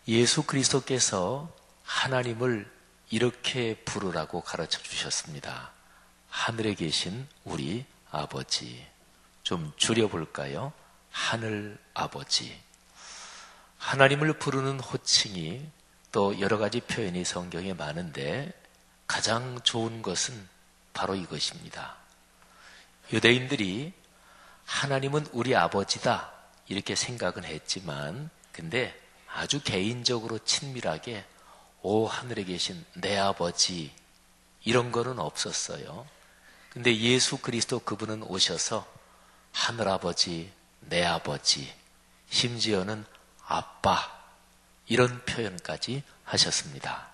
예수 그리스도께서 하나님을 이렇게 부르라고 가르쳐 주셨습니다. 하늘에 계신 우리 아버지. 좀 줄여볼까요? 하늘 아버지. 하나님을 부르는 호칭이 또 여러 가지 표현이 성경에 많은데 가장 좋은 것은 바로 이것입니다. 유대인들이 하나님은 우리 아버지다 이렇게 생각은 했지만 근데 아주 개인적으로 친밀하게 오 하늘에 계신 내 아버지 이런 거는 없었어요. 근데 예수 그리스도 그분은 오셔서 하늘아버지, 내 아버지, 심지어는 아빠 이런 표현까지 하셨습니다.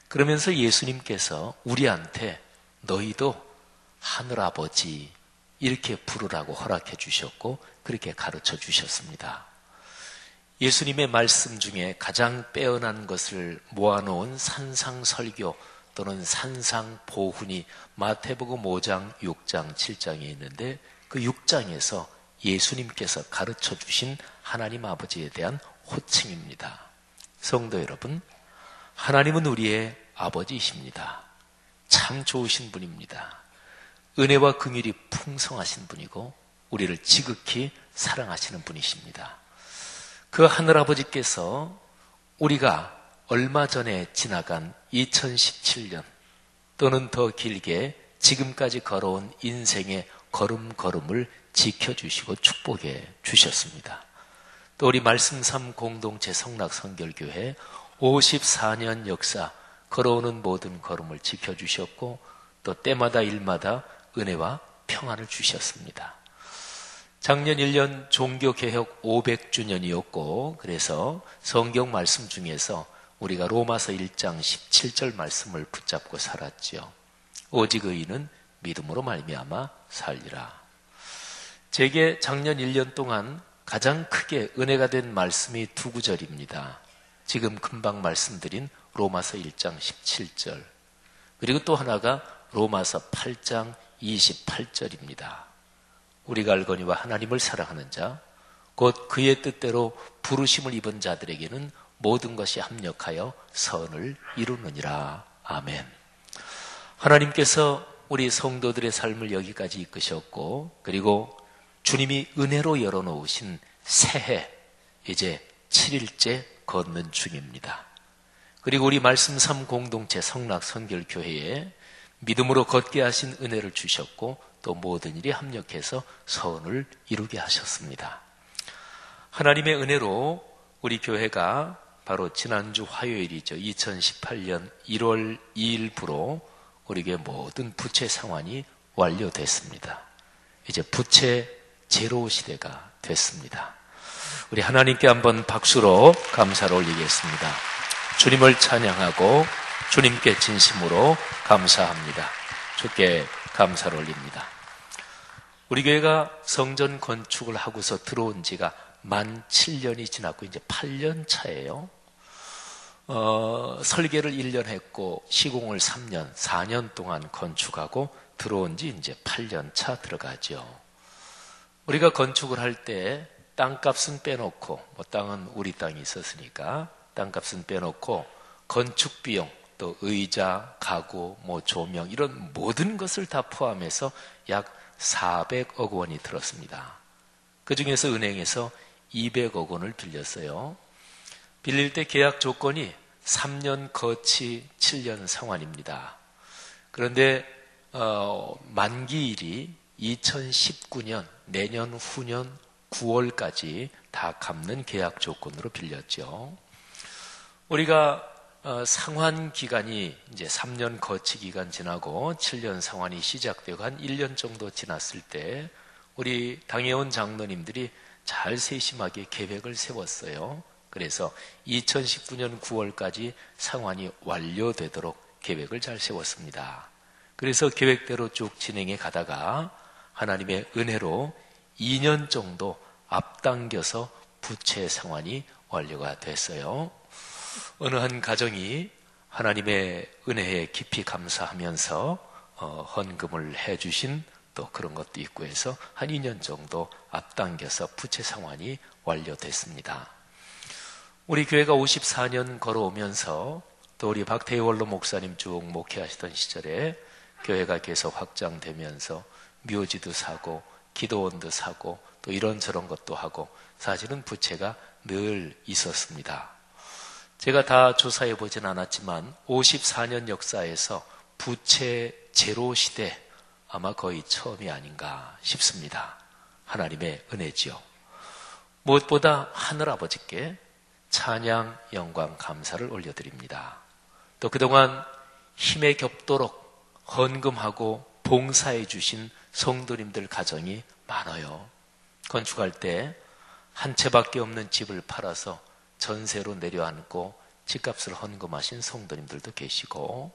그러면서 예수님께서 우리한테 너희도 하늘아버지 이렇게 부르라고 허락해 주셨고 그렇게 가르쳐 주셨습니다. 예수님의 말씀 중에 가장 빼어난 것을 모아놓은 산상설교 또는 산상보훈이 마태복음 5장, 6장, 7장에 있는데 그 6장에서 예수님께서 가르쳐 주신 하나님 아버지에 대한 호칭입니다. 성도 여러분, 하나님은 우리의 아버지이십니다. 참 좋으신 분입니다. 은혜와 긍휼이 풍성하신 분이고 우리를 지극히 사랑하시는 분이십니다. 그 하늘아버지께서 우리가 얼마 전에 지나간 2017년 또는 더 길게 지금까지 걸어온 인생의 걸음걸음을 지켜주시고 축복해 주셨습니다. 또 우리 말씀삼 공동체 성락선결교회 54년 역사 걸어오는 모든 걸음을 지켜주셨고 또 때마다 일마다 은혜와 평안을 주셨습니다. 작년 1년 종교개혁 500주년이었고 그래서 성경 말씀 중에서 우리가 로마서 1장 17절 말씀을 붙잡고 살았죠. 오직 의인은 믿음으로 말미암아 살리라. 제게 작년 1년 동안 가장 크게 은혜가 된 말씀이 두 구절입니다. 지금 금방 말씀드린 로마서 1장 17절 그리고 또 하나가 로마서 8장 28절입니다. 우리가 알거니와 하나님을 사랑하는 자 곧 그의 뜻대로 부르심을 입은 자들에게는 모든 것이 합력하여 선을 이루느니라. 아멘. 하나님께서 우리 성도들의 삶을 여기까지 이끄셨고 그리고 주님이 은혜로 열어놓으신 새해 이제 7일째 걷는 중입니다. 그리고 우리 말씀 3 공동체 성락선결교회에 믿음으로 걷게 하신 은혜를 주셨고 또 모든 일이 합력해서 선을 이루게 하셨습니다. 하나님의 은혜로 우리 교회가 바로 지난주 화요일이죠. 2018년 1월 2일부로 우리 교회 모든 부채 상환이 완료됐습니다. 이제 부채 제로 시대가 됐습니다. 우리 하나님께 한번 박수로 감사를 올리겠습니다. 주님을 찬양하고 주님께 진심으로 감사합니다. 주께 감사를 올립니다. 우리 교회가 성전 건축을 하고서 들어온 지가 만 7년이 지났고 이제 8년 차예요. 설계를 1년 했고 시공을 3년, 4년 동안 건축하고 들어온 지 이제 8년 차 들어가죠. 우리가 건축을 할 때 땅값은 빼놓고 땅은 우리 땅이 있었으니까 땅값은 빼놓고 건축 비용 또 의자, 가구, 조명 이런 모든 것을 다 포함해서 약 400억 원이 들었습니다. 그 중에서 은행에서 200억 원을 빌렸어요. 빌릴 때 계약 조건이 3년 거치 7년 상환입니다. 그런데 만기일이 2019년 내년 후년 9월까지 다 갚는 계약 조건으로 빌렸죠. 우리가 상환 기간이 이제 3년 거치 기간 지나고 7년 상환이 시작되고 한 1년 정도 지났을 때 우리 당회원 장로님들이 잘 세심하게 계획을 세웠어요. 그래서 2019년 9월까지 상환이 완료되도록 계획을 잘 세웠습니다. 그래서 계획대로 쭉 진행해 가다가 하나님의 은혜로 2년 정도 앞당겨서 부채 상환이 완료가 됐어요. 어느 한 가정이 하나님의 은혜에 깊이 감사하면서 헌금을 해주신 또 그런 것도 있고 해서 한 2년 정도 앞당겨서 부채 상환이 완료됐습니다. 우리 교회가 54년 걸어오면서 또 우리 박태희 목사님 쭉 목회하시던 시절에 교회가 계속 확장되면서 묘지도 사고 기도원도 사고 또 이런저런 것도 하고 사실은 부채가 늘 있었습니다. 제가 다 조사해 보진 않았지만 54년 역사에서 부채 제로 시대 아마 거의 처음이 아닌가 싶습니다. 하나님의 은혜지요. 무엇보다 하늘아버지께 찬양, 영광, 감사를 올려드립니다. 또 그동안 힘에 겹도록 헌금하고 봉사해 주신 성도님들 가정이 많아요. 건축할 때 한 채밖에 없는 집을 팔아서 전세로 내려앉고 집값을 헌금하신 성도님들도 계시고,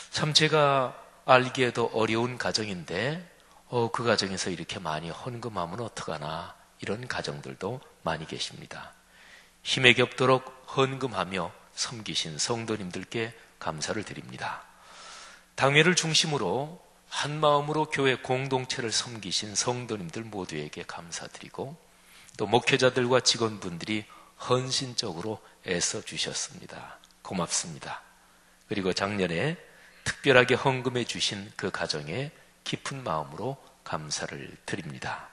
참 제가 알기에도 어려운 가정인데 그 가정에서 이렇게 많이 헌금하면 어떡하나 이런 가정들도 많이 계십니다. 힘에 겹도록 헌금하며 섬기신 성도님들께 감사를 드립니다. 당회를 중심으로 한 마음으로 교회 공동체를 섬기신 성도님들 모두에게 감사드리고, 또 목회자들과 직원분들이 헌신적으로 애써 주셨습니다. 고맙습니다. 그리고 작년에 특별하게 헌금해 주신 그 가정에 깊은 마음으로 감사를 드립니다.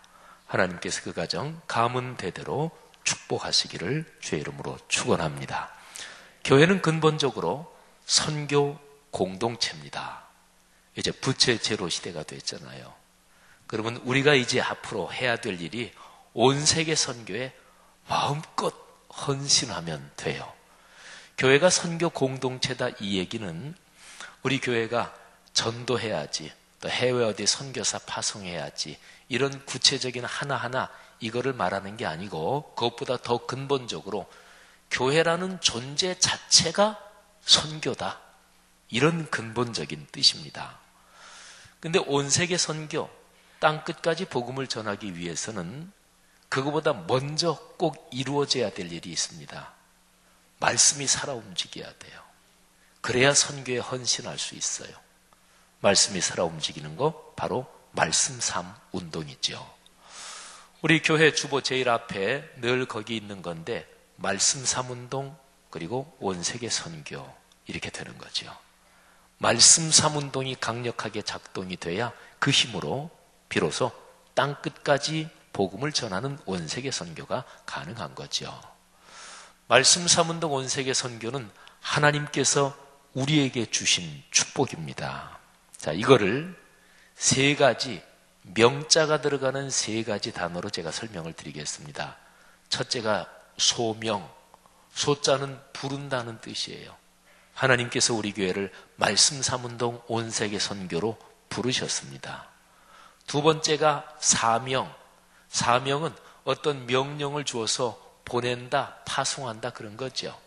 하나님께서 그 가정 가문 대대로 축복하시기를 주의 이름으로 축원합니다. 교회는 근본적으로 선교 공동체입니다. 이제 부채 제로 시대가 됐잖아요. 그러면 우리가 이제 앞으로 해야 될 일이 온 세계 선교에 마음껏 헌신하면 돼요. 교회가 선교 공동체다 이 얘기는 우리 교회가 전도해야지, 또 해외 어디 선교사 파송해야지, 이런 구체적인 하나하나 이거를 말하는 게 아니고, 그것보다 더 근본적으로 교회라는 존재 자체가 선교다, 이런 근본적인 뜻입니다. 근데 온 세계 선교, 땅끝까지 복음을 전하기 위해서는 그거보다 먼저 꼭 이루어져야 될 일이 있습니다. 말씀이 살아 움직여야 돼요. 그래야 선교에 헌신할 수 있어요. 말씀이 살아 움직이는 거 바로 말씀 삶 운동이죠. 우리 교회 주보 제일 앞에 늘 거기 있는 건데, 말씀 삶 운동 그리고 온 세계 선교 이렇게 되는 거죠. 말씀 삶 운동이 강력하게 작동이 돼야 그 힘으로 비로소 땅끝까지 복음을 전하는 온 세계 선교가 가능한 거죠. 말씀 삶 운동 온 세계 선교는 하나님께서 우리에게 주신 축복입니다. 자, 이거를 세 가지 명자가 들어가는 세 가지 단어로 제가 설명을 드리겠습니다. 첫째가 소명, 소자는 부른다는 뜻이에요. 하나님께서 우리 교회를 말씀 삶 운동 온 세계 선교로 부르셨습니다. 두 번째가 사명, 사명은 어떤 명령을 주어서 보낸다, 파송한다 그런 거죠.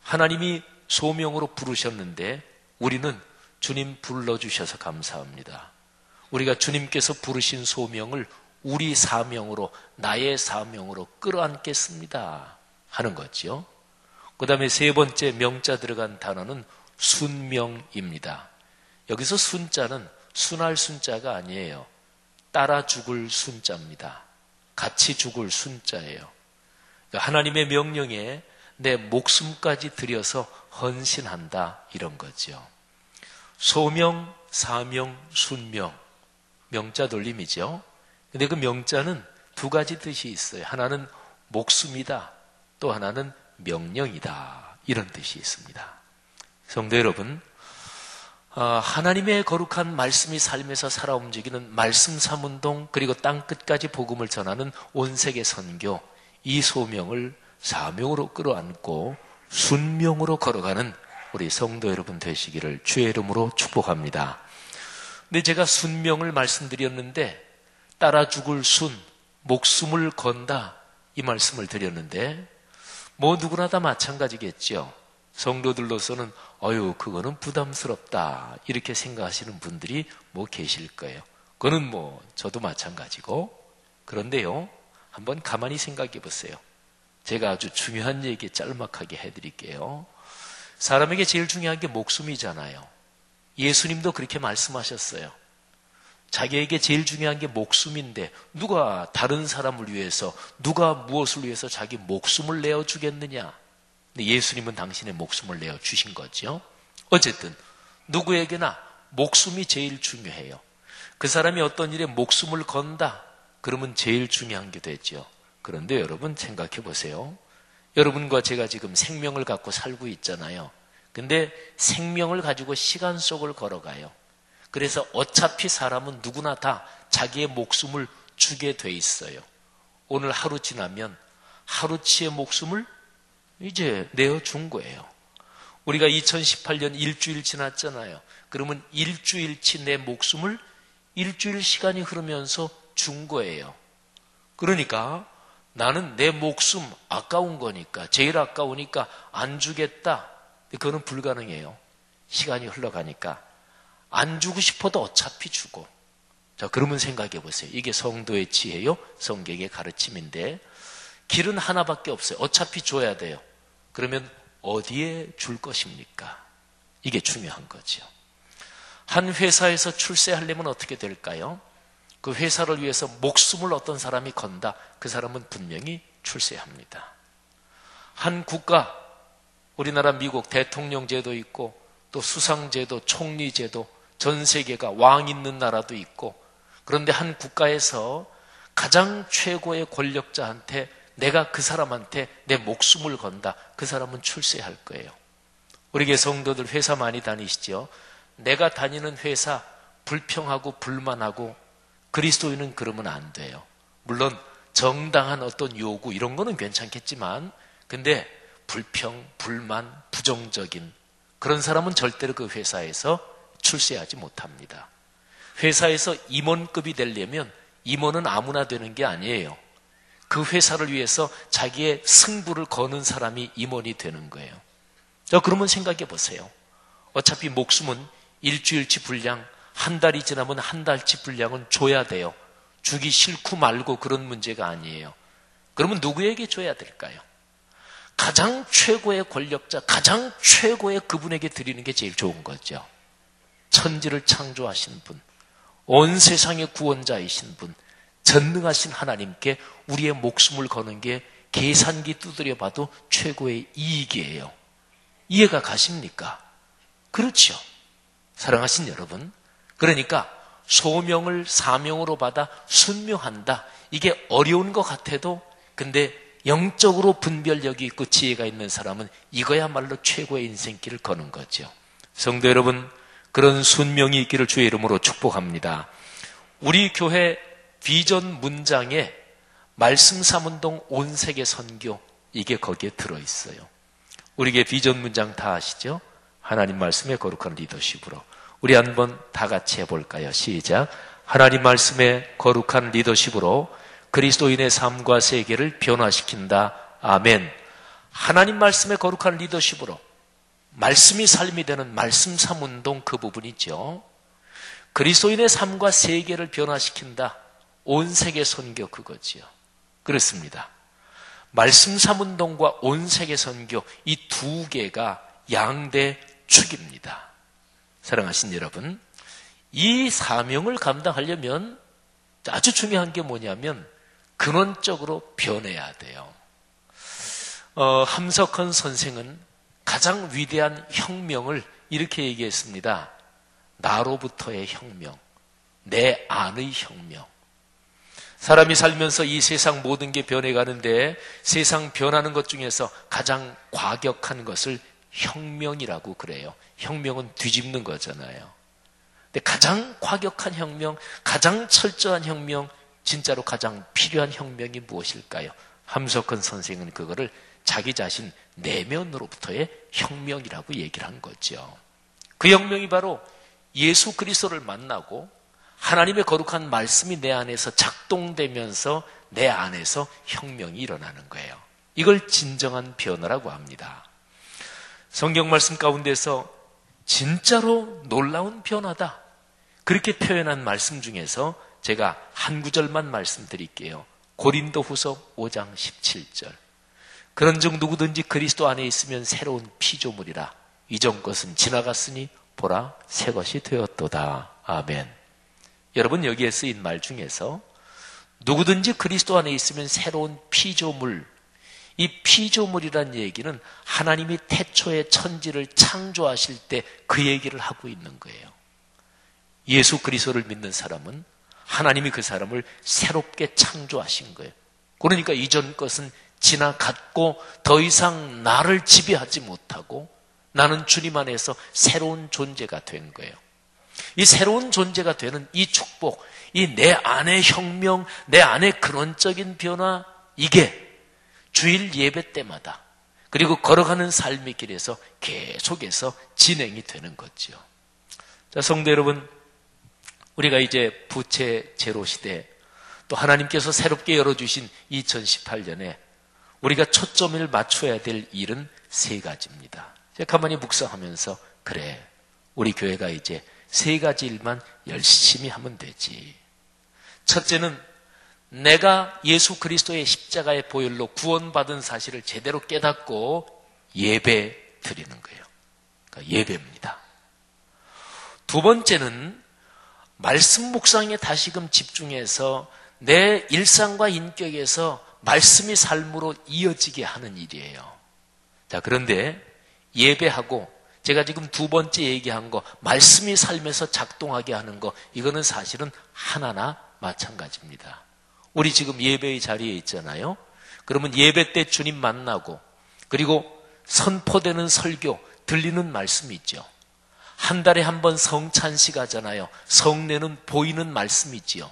하나님이 소명으로 부르셨는데 우리는 주님 불러주셔서 감사합니다. 우리가 주님께서 부르신 소명을 우리 사명으로, 나의 사명으로 끌어안겠습니다 하는 거죠. 그 다음에 세 번째 명자 들어간 단어는 순명입니다. 여기서 순자는 순할 순자가 아니에요. 따라 죽을 순자입니다. 같이 죽을 순자예요. 그러니까 하나님의 명령에 내 목숨까지 들여서 헌신한다 이런 거죠. 소명, 사명, 순명, 명자 돌림이죠. 근데 그 명자는 두 가지 뜻이 있어요. 하나는 목숨이다, 또 하나는 명령이다 이런 뜻이 있습니다. 성도 여러분, 하나님의 거룩한 말씀이 삶에서 살아 움직이는 말씀 삶운동, 그리고 땅끝까지 복음을 전하는 온 세계 선교, 이 소명을 사명으로 끌어안고 순명으로 걸어가는 우리 성도 여러분 되시기를 주의 이름으로 축복합니다. 근데 제가 순명을 말씀드렸는데, 따라 죽을 순, 목숨을 건다 이 말씀을 드렸는데, 뭐 누구나 다 마찬가지겠죠. 성도들로서는 그거는 부담스럽다 이렇게 생각하시는 분들이 뭐 계실 거예요. 그거는 뭐 저도 마찬가지고. 그런데요, 한번 가만히 생각해 보세요. 제가 아주 중요한 얘기 짤막하게 해드릴게요. 사람에게 제일 중요한 게 목숨이잖아요. 예수님도 그렇게 말씀하셨어요. 자기에게 제일 중요한 게 목숨인데 누가 다른 사람을 위해서, 누가 무엇을 위해서 자기 목숨을 내어주겠느냐? 근데 예수님은 당신의 목숨을 내어주신 거죠. 어쨌든 누구에게나 목숨이 제일 중요해요. 그 사람이 어떤 일에 목숨을 건다, 그러면 제일 중요한 게 되죠. 그런데 여러분 생각해 보세요. 여러분과 제가 지금 생명을 갖고 살고 있잖아요. 근데 생명을 가지고 시간 속을 걸어가요. 그래서 어차피 사람은 누구나 다 자기의 목숨을 주게 돼 있어요. 오늘 하루 지나면 하루치의 목숨을 이제 내어준 거예요. 우리가 2018년 일주일 지났잖아요. 그러면 일주일치 내 목숨을 일주일 시간이 흐르면서 준 거예요. 그러니까 나는 내 목숨 아까운 거니까, 제일 아까우니까 안 주겠다. 그거는 불가능해요. 시간이 흘러가니까. 안 주고 싶어도 어차피 주고. 자, 그러면 생각해 보세요. 이게 성도의 지혜요, 성경의 가르침인데, 길은 하나밖에 없어요. 어차피 줘야 돼요. 그러면 어디에 줄 것입니까? 이게 중요한 거죠. 한 회사에서 출세하려면 어떻게 될까요? 그 회사를 위해서 목숨을 어떤 사람이 건다. 그 사람은 분명히 출세합니다. 한 국가, 우리나라 미국 대통령제도 있고 또 수상제도, 총리제도, 전 세계가 왕 있는 나라도 있고, 그런데 한 국가에서 가장 최고의 권력자한테 내가 그 사람한테 내 목숨을 건다. 그 사람은 출세할 거예요. 우리 교회 성도들 회사 많이 다니시죠? 내가 다니는 회사 불평하고 불만하고 그리스도인은 그러면 안 돼요. 물론 정당한 어떤 요구 이런 거는 괜찮겠지만, 근데 불평, 불만, 부정적인 그런 사람은 절대로 그 회사에서 출세하지 못합니다. 회사에서 임원급이 되려면 임원은 아무나 되는 게 아니에요. 그 회사를 위해서 자기의 승부를 거는 사람이 임원이 되는 거예요. 자, 그러면 생각해 보세요. 어차피 목숨은 일주일치 분량, 한 달이 지나면 한 달치 분량은 줘야 돼요. 주기 싫고 말고 그런 문제가 아니에요. 그러면 누구에게 줘야 될까요? 가장 최고의 권력자, 가장 최고의 그분에게 드리는 게 제일 좋은 거죠. 천지를 창조하신 분, 온 세상의 구원자이신 분, 전능하신 하나님께 우리의 목숨을 거는 게 계산기 두드려 봐도 최고의 이익이에요. 이해가 가십니까? 그렇죠. 사랑하신 여러분, 그러니까 소명을 사명으로 받아 순명한다. 이게 어려운 것 같아도, 근데 영적으로 분별력이 있고 지혜가 있는 사람은 이거야말로 최고의 인생길을 거는 거죠. 성도 여러분, 그런 순명이 있기를 주의 이름으로 축복합니다. 우리 교회 비전 문장에 말씀 삼운동 온 세계 선교, 이게 거기에 들어있어요. 우리 교회 비전 문장 다 아시죠? 하나님 말씀의 거룩한 리더십으로. 우리 한번 다 같이 해볼까요? 시작. 하나님 말씀의 거룩한 리더십으로 그리스도인의 삶과 세계를 변화시킨다. 아멘. 하나님 말씀의 거룩한 리더십으로 말씀이 삶이 되는 말씀 삼운동, 그 부분이죠. 그리스도인의 삶과 세계를 변화시킨다. 온 세계 선교, 그거지요. 그렇습니다. 말씀 삼운동과 온 세계 선교, 이 두 개가 양대 축입니다. 사랑하신 여러분, 이 사명을 감당하려면 아주 중요한 게 뭐냐면 근원적으로 변해야 돼요. 함석헌 선생은 가장 위대한 혁명을 이렇게 얘기했습니다. 나로부터의 혁명, 내 안의 혁명. 사람이 살면서 이 세상 모든 게 변해가는데 세상 변하는 것 중에서 가장 과격한 것을 혁명이라고 그래요. 혁명은 뒤집는 거잖아요. 근데 가장 과격한 혁명, 가장 철저한 혁명, 진짜로 가장 필요한 혁명이 무엇일까요? 함석헌 선생은 그거를 자기 자신 내면으로부터의 혁명이라고 얘기를 한 거죠. 그 혁명이 바로 예수 그리스도를 만나고 하나님의 거룩한 말씀이 내 안에서 작동되면서 내 안에서 혁명이 일어나는 거예요. 이걸 진정한 변화라고 합니다. 성경 말씀 가운데서 진짜로 놀라운 변화다, 그렇게 표현한 말씀 중에서 제가 한 구절만 말씀드릴게요. 고린도후서 5장 17절. 그런즉 누구든지 그리스도 안에 있으면 새로운 피조물이라. 이전 것은 지나갔으니 보라 새 것이 되었도다. 아멘. 여러분 여기에 쓰인 말 중에서 누구든지 그리스도 안에 있으면 새로운 피조물, 이 피조물이란 얘기는 하나님이 태초에 천지를 창조하실 때 그 얘기를 하고 있는 거예요. 예수 그리스도를 믿는 사람은 하나님이 그 사람을 새롭게 창조하신 거예요. 그러니까 이전 것은 지나갔고 더 이상 나를 지배하지 못하고 나는 주님 안에서 새로운 존재가 된 거예요. 이 새로운 존재가 되는 이 축복, 이 내 안의 혁명, 내 안의 근원적인 변화, 이게 주일 예배 때마다 그리고 걸어가는 삶의 길에서 계속해서 진행이 되는 거죠. 자, 성도 여러분, 우리가 이제 부채 제로 시대, 또 하나님께서 새롭게 열어주신 2018년에 우리가 초점을 맞춰야 될 일은 세 가지입니다. 제가 가만히 묵상하면서 그래, 우리 교회가 이제 세 가지 일만 열심히 하면 되지. 첫째는 내가 예수 그리스도의 십자가의 보혈로 구원받은 사실을 제대로 깨닫고 예배 드리는 거예요. 그러니까 예배입니다. 두 번째는 말씀 묵상에 다시금 집중해서 내 일상과 인격에서 말씀이 삶으로 이어지게 하는 일이에요. 자, 그런데 예배하고 제가 지금 두 번째 얘기한 거, 말씀이 삶에서 작동하게 하는 거, 이거는 사실은 하나나 마찬가지입니다. 우리 지금 예배의 자리에 있잖아요. 그러면 예배 때 주님 만나고 그리고 선포되는 설교, 들리는 말씀이 있죠. 한 달에 한 번 성찬식 하잖아요. 성례는 보이는 말씀이지요.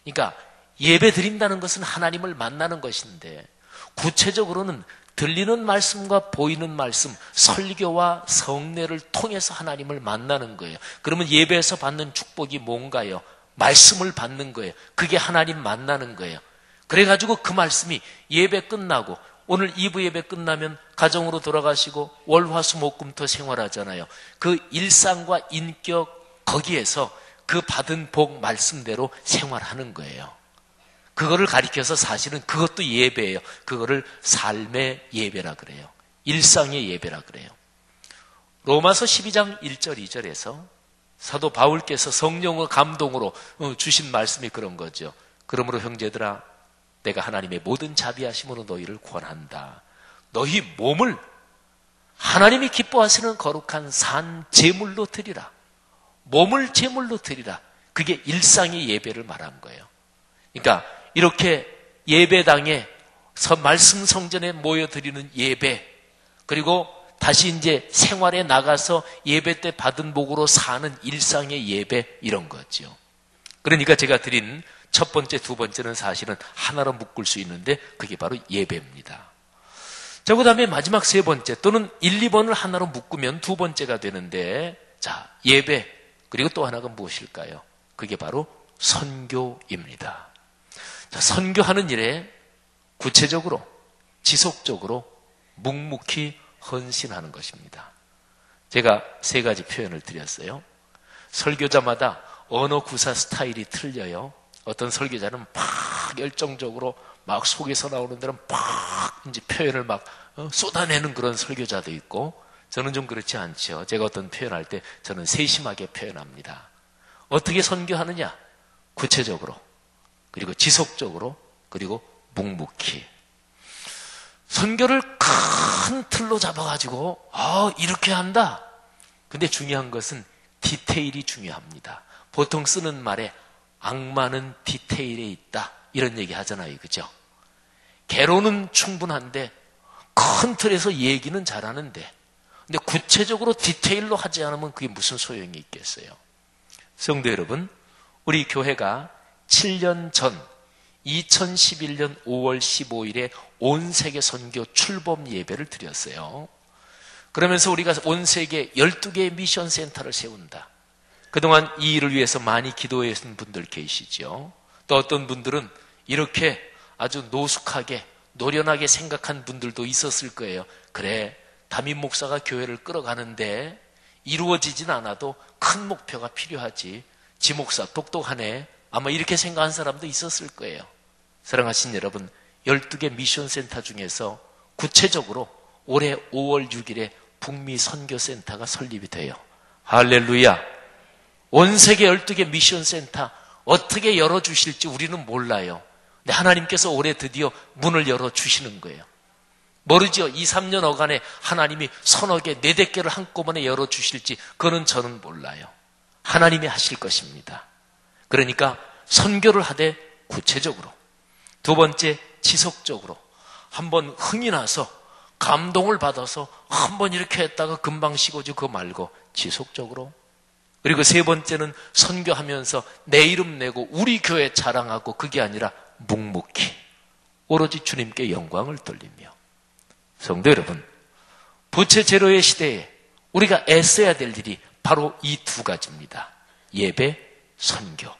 그러니까 예배 드린다는 것은 하나님을 만나는 것인데 구체적으로는 들리는 말씀과 보이는 말씀, 설교와 성례를 통해서 하나님을 만나는 거예요. 그러면 예배에서 받는 축복이 뭔가요? 말씀을 받는 거예요. 그게 하나님 만나는 거예요. 그래가지고 그 말씀이 예배 끝나고 오늘 2부 예배 끝나면 가정으로 돌아가시고 월화수목금토 생활하잖아요. 그 일상과 인격 거기에서 그 받은 복 말씀대로 생활하는 거예요. 그거를 가리켜서 사실은 그것도 예배예요. 그거를 삶의 예배라 그래요. 일상의 예배라 그래요. 로마서 12장 1절 2절에서 사도 바울께서 성령의 감동으로 주신 말씀이 그런 거죠. 그러므로 형제들아, 내가 하나님의 모든 자비하심으로 너희를 권한다. 너희 몸을 하나님이 기뻐하시는 거룩한 산 제물로 드리라. 몸을 제물로 드리라. 그게 일상의 예배를 말한 거예요. 그러니까 이렇게 예배당에 말씀 성전에 모여드리는 예배, 그리고 다시 이제 생활에 나가서 예배 때 받은 복으로 사는 일상의 예배, 이런 거죠. 그러니까 제가 드린 첫 번째, 두 번째는 사실은 하나로 묶을 수 있는데 그게 바로 예배입니다. 자, 그 다음에 마지막 세 번째 또는 1, 2번을 하나로 묶으면 두 번째가 되는데, 자, 예배, 그리고 또 하나가 무엇일까요? 그게 바로 선교입니다. 자, 선교하는 일에 구체적으로, 지속적으로, 묵묵히 헌신하는 것입니다. 제가 세 가지 표현을 드렸어요. 설교자마다 언어 구사 스타일이 틀려요. 어떤 설교자는 막 열정적으로 막 속에서 나오는 데는 막 이제 표현을 막 쏟아내는 그런 설교자도 있고, 저는 좀 그렇지 않죠. 제가 어떤 표현할 때 저는 세심하게 표현합니다. 어떻게 선교하느냐? 구체적으로, 그리고 지속적으로, 그리고 묵묵히. 선교를 큰 틀로 잡아가지고 이렇게 한다. 근데 중요한 것은 디테일이 중요합니다. 보통 쓰는 말에 악마는 디테일에 있다, 이런 얘기 하잖아요. 그죠? 개론은 충분한데 큰 틀에서 얘기는 잘하는데, 근데 구체적으로 디테일로 하지 않으면 그게 무슨 소용이 있겠어요? 성도 여러분, 우리 교회가 7년 전 2011년 5월 15일에 온 세계 선교 출범 예배를 드렸어요. 그러면서 우리가 온 세계 12개의 미션 센터를 세운다. 그동안 이 일을 위해서 많이 기도해 주신 분들 계시죠. 또 어떤 분들은 이렇게 아주 노숙하게 노련하게 생각한 분들도 있었을 거예요. 그래, 담임 목사가 교회를 끌어가는데 이루어지진 않아도 큰 목표가 필요하지. 지 목사 똑똑하네. 아마 이렇게 생각한 사람도 있었을 거예요. 사랑하신 여러분, 12개 미션 센터 중에서 구체적으로 올해 5월 6일에 북미 선교센터가 설립이 돼요. 할렐루야. 온 세계 12개 미션 센터, 어떻게 열어주실지 우리는 몰라요. 근데 하나님께서 올해 드디어 문을 열어주시는 거예요. 모르죠. 2, 3년 어간에 하나님이 서너 개, 4-5개를 한꺼번에 열어주실지 그거는 저는 몰라요. 하나님이 하실 것입니다. 그러니까 선교를 하되 구체적으로, 두 번째 지속적으로, 한번 흥이 나서 감동을 받아서 한번 이렇게 했다가 금방 식어지고 그거 말고 지속적으로, 그리고 세 번째는 선교하면서 내 이름 내고 우리 교회 자랑하고 그게 아니라 묵묵히 오로지 주님께 영광을 돌리며. 성도 여러분, 부채 제로의 시대에 우리가 애써야 될 일이 바로 이 두 가지입니다. 예배, 선교.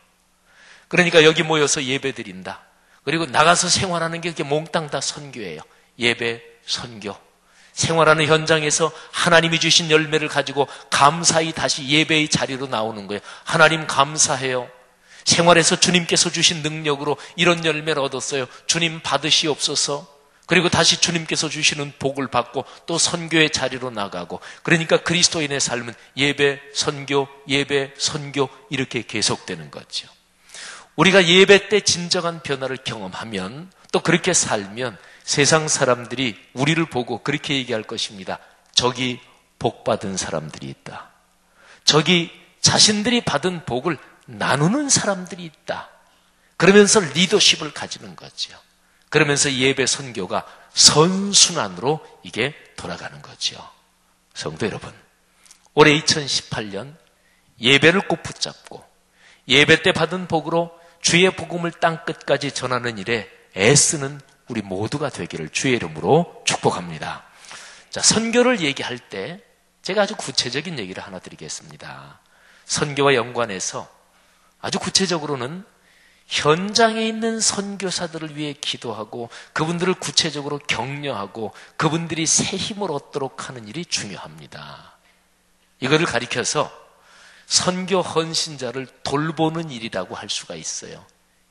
그러니까 여기 모여서 예배 드린다. 그리고 나가서 생활하는 게 그게 몽땅 다 선교예요. 예배, 선교. 생활하는 현장에서 하나님이 주신 열매를 가지고 감사히 다시 예배의 자리로 나오는 거예요. 하나님 감사해요. 생활에서 주님께서 주신 능력으로 이런 열매를 얻었어요. 주님 받으시옵소서. 그리고 다시 주님께서 주시는 복을 받고 또 선교의 자리로 나가고, 그러니까 그리스도인의 삶은 예배, 선교, 예배, 선교 이렇게 계속되는 거죠. 우리가 예배 때 진정한 변화를 경험하면, 또 그렇게 살면 세상 사람들이 우리를 보고 그렇게 얘기할 것입니다. 저기 복 받은 사람들이 있다. 저기 자신들이 받은 복을 나누는 사람들이 있다. 그러면서 리더십을 가지는 거죠. 그러면서 예배 선교가 선순환으로 이게 돌아가는 거죠. 성도 여러분, 올해 2018년 예배를 꼭 붙잡고 예배 때 받은 복으로 주의 복음을 땅끝까지 전하는 일에 애쓰는 우리 모두가 되기를 주의 이름으로 축복합니다. 자, 선교를 얘기할 때 제가 아주 구체적인 얘기를 하나 드리겠습니다. 선교와 연관해서 아주 구체적으로는 현장에 있는 선교사들을 위해 기도하고 그분들을 구체적으로 격려하고 그분들이 새 힘을 얻도록 하는 일이 중요합니다. 이거를 가리켜서 선교 헌신자를 돌보는 일이라고 할 수가 있어요.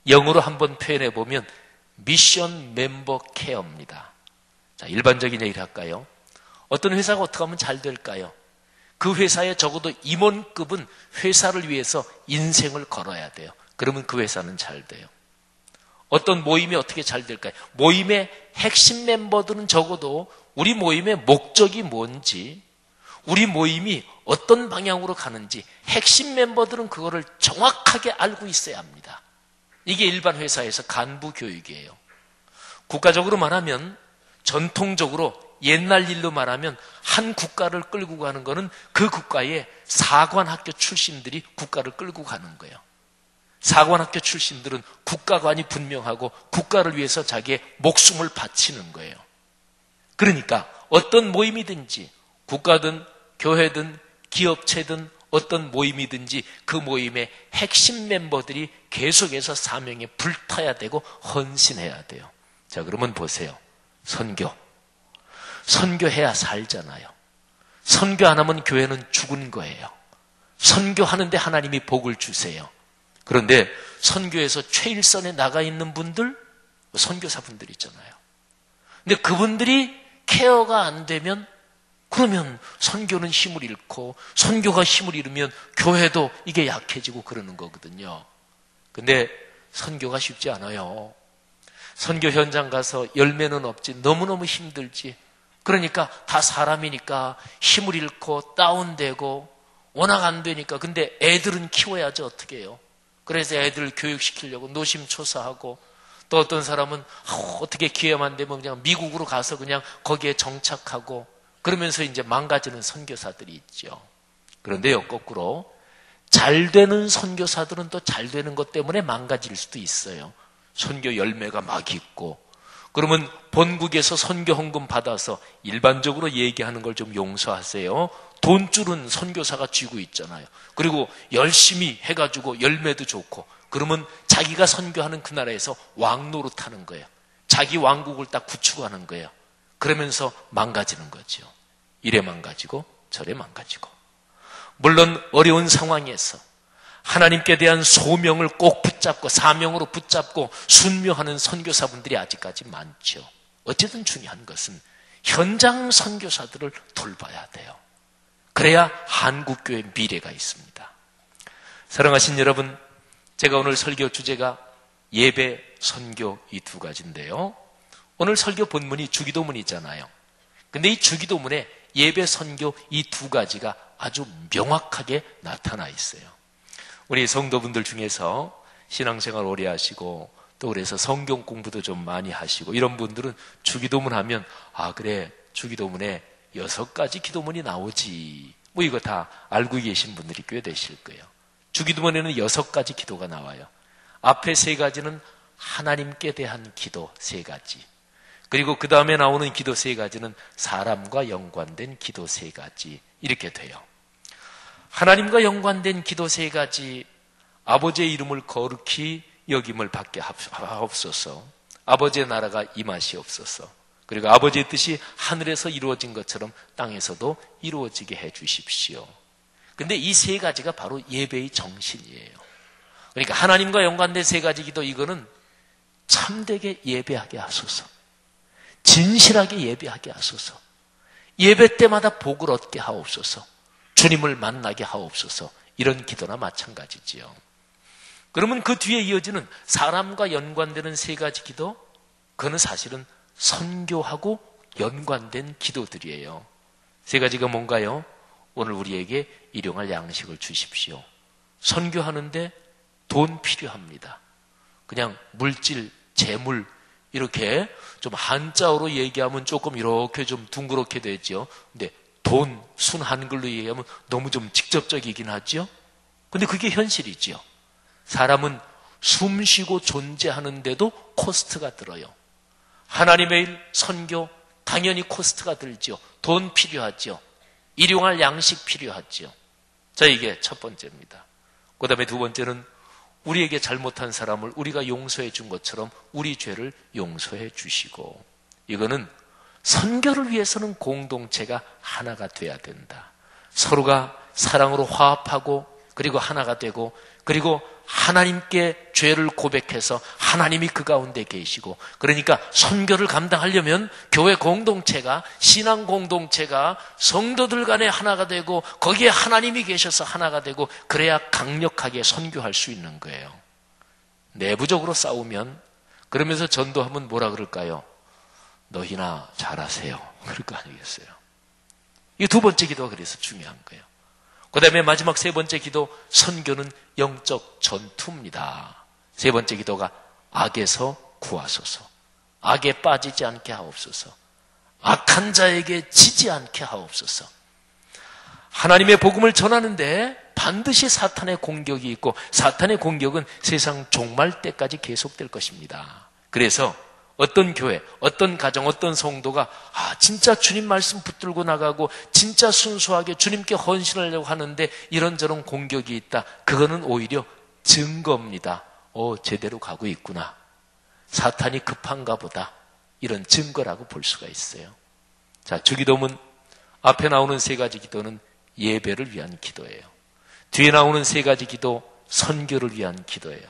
영어로 한번 표현해 보면 미션 멤버 케어입니다. 자, 일반적인 얘기를 할까요? 어떤 회사가 어떻게 하면 잘 될까요? 그 회사에 적어도 임원급은 회사를 위해서 인생을 걸어야 돼요. 그러면 그 회사는 잘 돼요. 어떤 모임이 어떻게 잘 될까요? 모임의 핵심 멤버들은 적어도 우리 모임의 목적이 뭔지, 우리 모임이 어떤 방향으로 가는지 핵심 멤버들은 그거를 정확하게 알고 있어야 합니다. 이게 일반 회사에서 간부 교육이에요. 국가적으로 말하면, 전통적으로 옛날 일로 말하면 한 국가를 끌고 가는 거는 그 국가의 사관학교 출신들이 국가를 끌고 가는 거예요. 사관학교 출신들은 국가관이 분명하고 국가를 위해서 자기의 목숨을 바치는 거예요. 그러니까 어떤 모임이든지 국가든 교회든 기업체든 어떤 모임이든지 그 모임의 핵심 멤버들이 계속해서 사명에 불타야 되고 헌신해야 돼요. 자, 그러면 보세요. 선교해야 살잖아요. 선교 안 하면 교회는 죽은 거예요. 선교하는데 하나님이 복을 주세요. 그런데 선교에서 최일선에 나가 있는 분들, 선교사분들 있잖아요. 근데 그분들이 케어가 안 되면, 그러면 선교는 힘을 잃고, 선교가 힘을 잃으면 교회도 이게 약해지고 그러는 거거든요. 근데 선교가 쉽지 않아요. 선교 현장 가서 열매는 없지, 너무너무 힘들지. 그러니까 다 사람이니까 힘을 잃고 다운되고 워낙 안 되니까. 근데 애들은 키워야죠. 어떻게 해요? 그래서 애들 교육시키려고 노심초사하고, 또 어떤 사람은 어떻게 기회만 되면 그냥 미국으로 가서 그냥 거기에 정착하고, 그러면서 이제 망가지는 선교사들이 있죠. 그런데요, 거꾸로 잘 되는 선교사들은 또 잘 되는 것 때문에 망가질 수도 있어요. 선교 열매가 막 있고, 그러면 본국에서 선교 헌금 받아서, 일반적으로 얘기하는 걸 좀 용서하세요, 돈줄은 선교사가 쥐고 있잖아요. 그리고 열심히 해가지고 열매도 좋고, 그러면 자기가 선교하는 그 나라에서 왕 노릇하는 거예요. 자기 왕국을 딱 구축하는 거예요. 그러면서 망가지는 거죠. 이래 망가지고 저래 망가지고. 물론 어려운 상황에서 하나님께 대한 소명을 꼭 붙잡고 사명으로 붙잡고 순명하는 선교사분들이 아직까지 많죠. 어쨌든 중요한 것은 현장 선교사들을 돌봐야 돼요. 그래야 한국교회의 미래가 있습니다. 사랑하신 여러분, 제가 오늘 설교 주제가 예배, 선교 이 두 가지인데요. 오늘 설교 본문이 주기도문이잖아요. 근데 이 주기도문에 예배, 선교 이 두 가지가 아주 명확하게 나타나 있어요. 우리 성도분들 중에서 신앙생활 오래 하시고 또 그래서 성경 공부도 좀 많이 하시고 이런 분들은 주기도문 하면 그래 주기도문에 6가지 기도문이 나오지 뭐 이거 다 알고 계신 분들이 꽤 되실 거예요. 주기도문에는 6가지 기도가 나와요. 앞에 3가지는 하나님께 대한 기도 3가지, 그리고 그 다음에 나오는 기도 3가지는 사람과 연관된 기도 3가지 이렇게 돼요. 하나님과 연관된 기도 3가지, 아버지의 이름을 거룩히 여김을 받게 하옵소서. 아버지의 나라가 임하시옵소서. 그리고 아버지의 뜻이 하늘에서 이루어진 것처럼 땅에서도 이루어지게 해 주십시오. 근데 이 3가지가 바로 예배의 정신이에요. 그러니까 하나님과 연관된 3가지 기도, 이거는 참되게 예배하게 하소서. 진실하게 예배하게 하소서. 예배 때마다 복을 얻게 하옵소서. 주님을 만나게 하옵소서. 이런 기도나 마찬가지지요. 그러면 그 뒤에 이어지는 사람과 연관되는 3가지 기도, 그거는 사실은 선교하고 연관된 기도들이에요. 3가지가 뭔가요? 오늘 우리에게 일용할 양식을 주십시오. 선교하는데 돈 필요합니다. 그냥 물질, 재물 이렇게 좀 한자어로 얘기하면 조금 이렇게 좀 둥그렇게 되죠. 근데 돈, 순 한글로 얘기하면 너무 좀 직접적이긴 하죠. 근데 그게 현실이지요. 사람은 숨 쉬고 존재하는데도 코스트가 들어요. 하나님의 일, 선교 당연히 코스트가 들죠. 돈 필요하죠. 일용할 양식 필요하죠. 자, 이게 첫 번째입니다. 그 다음에 두 번째는 우리에게 잘못한 사람을 우리가 용서해 준 것처럼 우리 죄를 용서해 주시고, 이거는 선교를 위해서는 공동체가 하나가 돼야 된다. 서로가 사랑으로 화합하고 그리고 하나가 되고, 그리고 하나님께 죄를 고백해서 하나님이 그 가운데 계시고, 그러니까 선교를 감당하려면 교회 공동체가, 신앙 공동체가 성도들 간에 하나가 되고 거기에 하나님이 계셔서 하나가 되고, 그래야 강력하게 선교할 수 있는 거예요. 내부적으로 싸우면, 그러면서 전도하면 뭐라 그럴까요? 너희나 잘하세요. 그럴 거 아니겠어요? 이 두 번째 기도가 그래서 중요한 거예요. 그 다음에 마지막 3번째 기도, 선교는 영적 전투입니다. 3번째 기도가 악에서 구하소서. 악에 빠지지 않게 하옵소서. 악한 자에게 지지 않게 하옵소서. 하나님의 복음을 전하는데 반드시 사탄의 공격이 있고, 사탄의 공격은 세상 종말 때까지 계속될 것입니다. 그래서 어떤 교회, 어떤 가정, 어떤 성도가 진짜 주님 말씀 붙들고 나가고 진짜 순수하게 주님께 헌신하려고 하는데 이런저런 공격이 있다, 그거는 오히려 증거입니다. 제대로 가고 있구나, 사탄이 급한가 보다, 이런 증거라고 볼 수가 있어요. 자, 주기도문 앞에 나오는 3가지 기도는 예배를 위한 기도예요. 뒤에 나오는 3가지 기도, 선교를 위한 기도예요.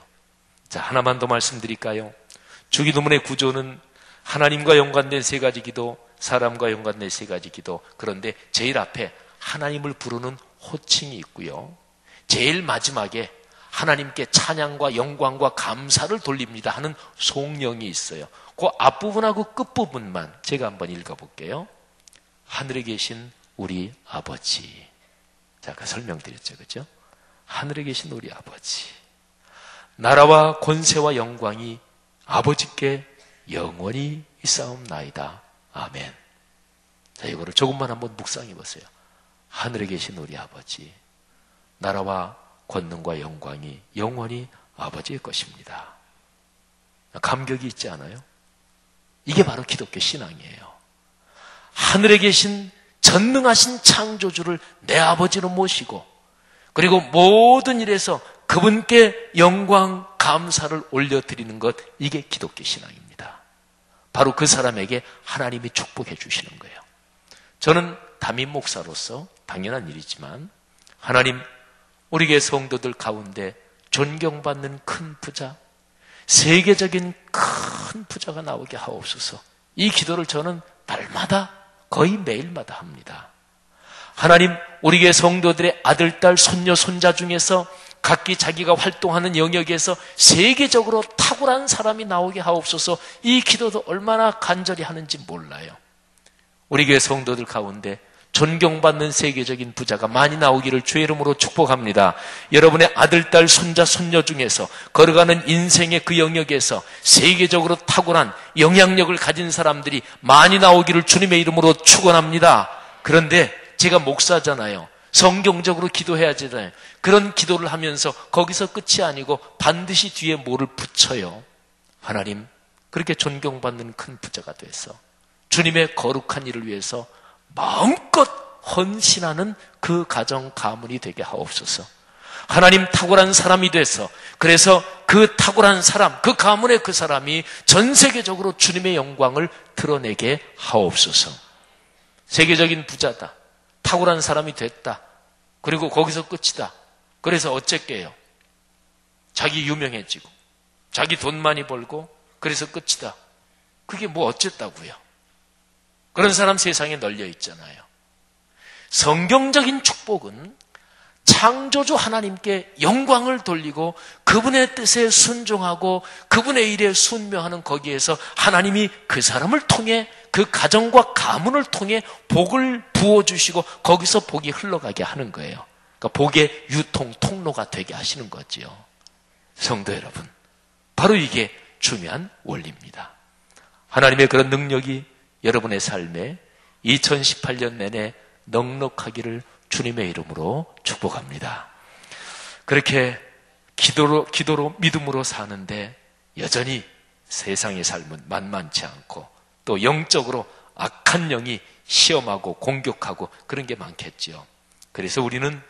자, 하나만 더 말씀드릴까요? 주기도문의 구조는 하나님과 연관된 3가지 기도, 사람과 연관된 3가지 기도, 그런데 제일 앞에 하나님을 부르는 호칭이 있고요. 제일 마지막에 하나님께 찬양과 영광과 감사를 돌립니다 하는 송영이 있어요. 그 앞부분하고 끝부분만 제가 한번 읽어볼게요. 하늘에 계신 우리 아버지. 자, 아까 설명드렸죠, 그죠? 하늘에 계신 우리 아버지. 나라와 권세와 영광이 아버지께 영원히 있사옵나이다. 아멘. 자, 이거를 조금만 한번 묵상해 보세요. 하늘에 계신 우리 아버지, 나라와 권능과 영광이 영원히 아버지의 것입니다. 감격이 있지 않아요? 이게 바로 기독교 신앙이에요. 하늘에 계신 전능하신 창조주를 내 아버지로 모시고, 그리고 모든 일에서 그분께 영광, 감사를 올려드리는 것, 이게 기독교 신앙입니다. 바로 그 사람에게 하나님이 축복해 주시는 거예요. 저는 담임 목사로서 당연한 일이지만, 하나님, 우리 교회 성도들 가운데 존경받는 큰 부자, 세계적인 큰 부자가 나오게 하옵소서. 이 기도를 저는 날마다, 거의 매일마다 합니다. 하나님, 우리 교회 성도들의 아들, 딸, 손녀, 손자 중에서 각기 자기가 활동하는 영역에서 세계적으로 탁월한 사람이 나오게 하옵소서. 이 기도도 얼마나 간절히 하는지 몰라요. 우리 교회 성도들 가운데 존경받는 세계적인 부자가 많이 나오기를 주의 이름으로 축복합니다. 여러분의 아들, 딸, 손자, 손녀 중에서 걸어가는 인생의 그 영역에서 세계적으로 탁월한 영향력을 가진 사람들이 많이 나오기를 주님의 이름으로 축원합니다. 그런데 제가 목사잖아요. 성경적으로 기도해야 하잖아요. 그런 기도를 하면서 거기서 끝이 아니고 반드시 뒤에 뭐를 붙여요. 하나님, 그렇게 존경받는 큰 부자가 돼서 주님의 거룩한 일을 위해서 마음껏 헌신하는 그 가정 가문이 되게 하옵소서. 하나님, 탁월한 사람이 돼서 그래서 그 탁월한 사람, 그 가문의 그 사람이 전 세계적으로 주님의 영광을 드러내게 하옵소서. 세계적인 부자다, 탁월한 사람이 됐다, 그리고 거기서 끝이다. 그래서 어쨌게요? 자기 유명해지고 자기 돈 많이 벌고 그래서 끝이다. 그게 뭐 어쨌다고요? 그런 사람 세상에 널려 있잖아요. 성경적인 축복은 창조주 하나님께 영광을 돌리고 그분의 뜻에 순종하고 그분의 일에 순명하는 거기에서 하나님이 그 사람을 통해 그 가정과 가문을 통해 복을 부어주시고 거기서 복이 흘러가게 하는 거예요. 그러니까 복의 유통 통로가 되게 하시는 거지요. 성도 여러분, 바로 이게 중요한 원리입니다. 하나님의 그런 능력이 여러분의 삶에 2018년 내내 넉넉하기를 주님의 이름으로 축복합니다. 그렇게 기도로 믿음으로 사는데 여전히 세상의 삶은 만만치 않고 또 영적으로 악한 영이 시험하고 공격하고 그런 게 많겠지요. 그래서 우리는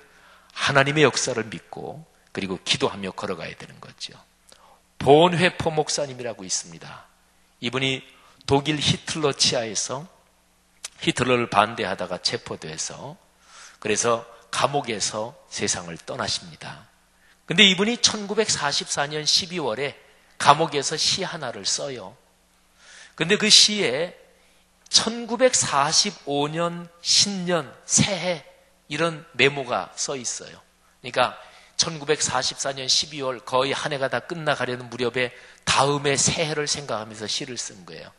하나님의 역사를 믿고 그리고 기도하며 걸어가야 되는 거죠. 본회포 목사님이라고 있습니다. 이분이 독일 히틀러 치하에서 히틀러를 반대하다가 체포돼서 그래서 감옥에서 세상을 떠나십니다. 근데 이분이 1944년 12월에 감옥에서 시 하나를 써요. 근데 그 시에 1945년 신년 새해 이런 메모가 써 있어요. 그러니까 1944년 12월 거의 한 해가 다 끝나가려는 무렵에 다음의 새해를 생각하면서 시를 쓴 거예요.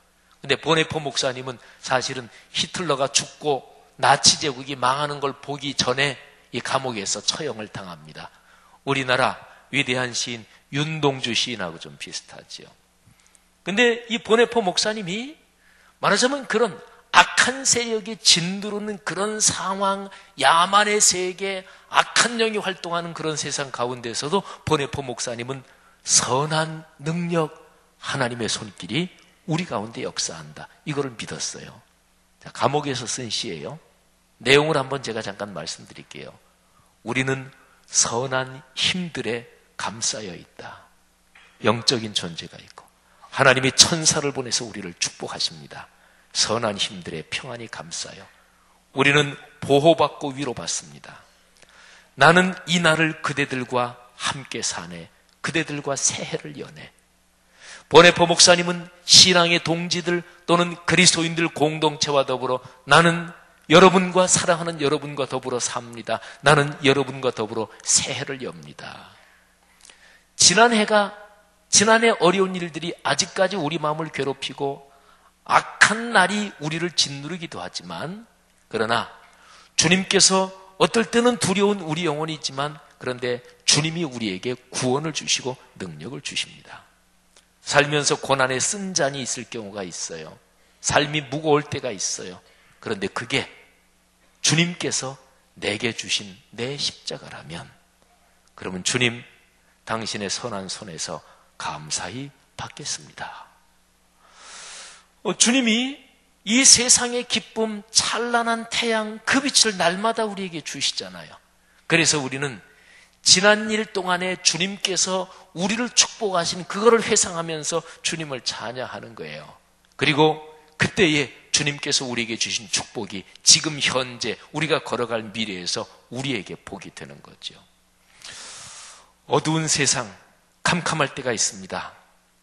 근데 보네포 목사님은 사실은 히틀러가 죽고 나치 제국이 망하는 걸 보기 전에 이 감옥에서 처형을 당합니다. 우리나라 위대한 시인 윤동주 시인하고 좀 비슷하지요. 근데 이 보네포 목사님이 말하자면 그런 악한 세력이 진두르는 그런 상황, 야만의 세계, 악한 영이 활동하는 그런 세상 가운데서도 보네포 목사님은 선한 능력, 하나님의 손길이 우리 가운데 역사한다. 이거를 믿었어요. 자, 감옥에서 쓴 시예요. 내용을 한번 제가 잠깐 말씀드릴게요. 우리는 선한 힘들에 감싸여 있다. 영적인 존재가 있고 하나님이 천사를 보내서 우리를 축복하십니다. 선한 힘들에 평안히 감싸요. 우리는 보호받고 위로받습니다. 나는 이 날을 그대들과 함께 사네. 그대들과 새해를 여네. 보네포 목사님은 신앙의 동지들 또는 그리스도인들 공동체와 더불어 나는 여러분과 사랑하는 여러분과 더불어 삽니다. 나는 여러분과 더불어 새해를 엽니다. 지난해 어려운 일들이 아직까지 우리 마음을 괴롭히고 악한 날이 우리를 짓누르기도 하지만 그러나 주님께서 어떨 때는 두려운 우리 영혼이 있지만 그런데 주님이 우리에게 구원을 주시고 능력을 주십니다. 살면서 고난에 쓴 잔이 있을 경우가 있어요. 삶이 무거울 때가 있어요. 그런데 그게 주님께서 내게 주신 내 십자가라면 그러면 주님 당신의 선한 손에서 감사히 받겠습니다. 주님이 이 세상의 기쁨, 찬란한 태양, 그 빛을 날마다 우리에게 주시잖아요. 그래서 우리는 지난 일 동안에 주님께서 우리를 축복하신 그거를 회상하면서 주님을 찬양하는 거예요. 그리고 그때에 주님께서 우리에게 주신 축복이 지금 현재 우리가 걸어갈 미래에서 우리에게 복이 되는 거죠. 어두운 세상, 캄캄할 때가 있습니다.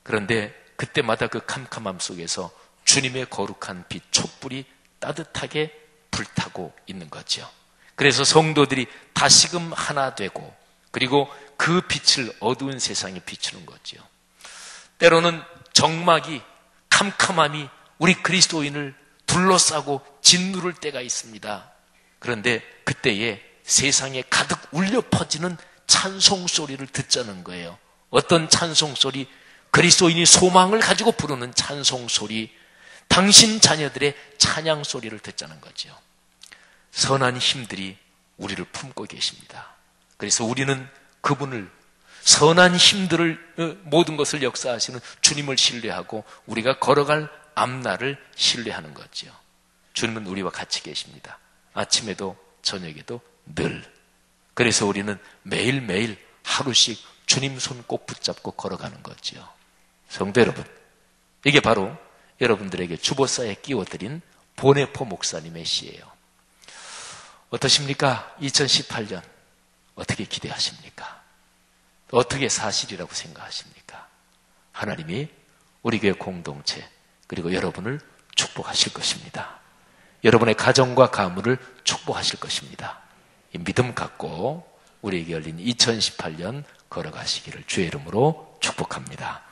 그런데 그때마다 그 캄캄함 속에서 주님의 거룩한 빛, 촛불이 따뜻하게 불타고 있는 거죠. 그래서 성도들이 다시금 하나 되고 그리고 그 빛을 어두운 세상에 비추는 거지요. 때로는 적막이, 캄캄함이 우리 그리스도인을 둘러싸고 짓누를 때가 있습니다. 그런데 그때에 세상에 가득 울려 퍼지는 찬송 소리를 듣자는 거예요. 어떤 찬송 소리? 그리스도인이 소망을 가지고 부르는 찬송 소리, 당신 자녀들의 찬양 소리를 듣자는 거죠. 선한 힘들이 우리를 품고 계십니다. 그래서 우리는 그분을, 선한 힘들을, 모든 것을 역사하시는 주님을 신뢰하고 우리가 걸어갈 앞날을 신뢰하는 거죠. 주님은 우리와 같이 계십니다. 아침에도 저녁에도 늘. 그래서 우리는 매일매일 하루씩 주님 손 꼭 붙잡고 걸어가는 거죠. 성도 여러분, 이게 바로 여러분들에게 주보사에 끼워드린 보네포 목사님의 시예요. 어떠십니까? 2018년 어떻게 기대하십니까? 어떻게 사실이라고 생각하십니까? 하나님이 우리 교회 공동체 그리고 여러분을 축복하실 것입니다. 여러분의 가정과 가문을 축복하실 것입니다. 이 믿음 갖고 우리에게 열린 2018년 걸어가시기를 주의 이름으로 축복합니다.